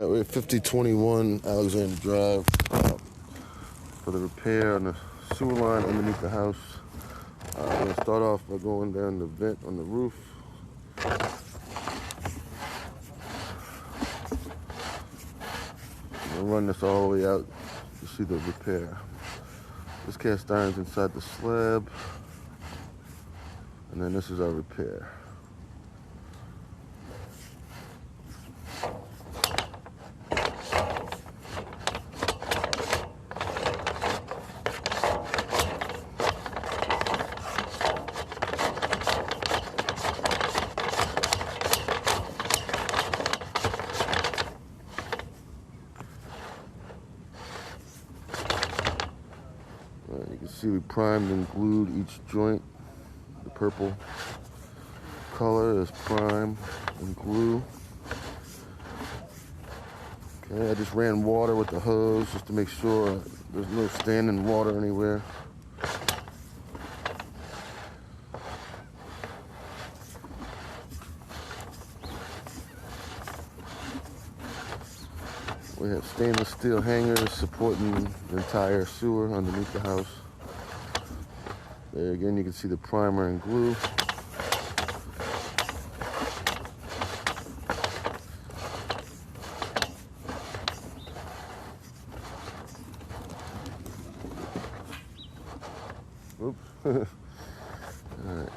We're at 5021 Alexander Drive for the repair on the sewer line underneath the house. We're going to start off by going down the vent on the roof. I'm going to run this all the way out to see the repair. This cast iron's inside the slab, and then this is our repair. You can see we primed and glued each joint. The purple color is prime and glue. Okay, I just ran water with the hose just to make sure there's no standing water anywhere. We have stainless steel hangers supporting the entire sewer underneath the house. There again, you can see the primer and glue. Oops. All right.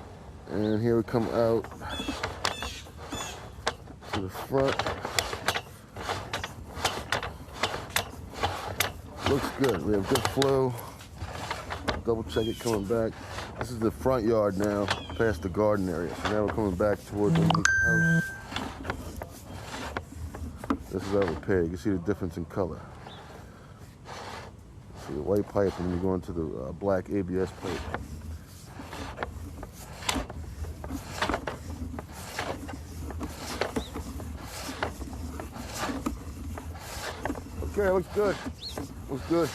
And here we come out to the front. Looks good. We have good flow. Double check it coming back. This is the front yard now, past the garden area. So now we're coming back towards the house. This is our repair. You can see the difference in color. See the white pipe, and you go into the black ABS pipe. Okay, looks good. Looks good.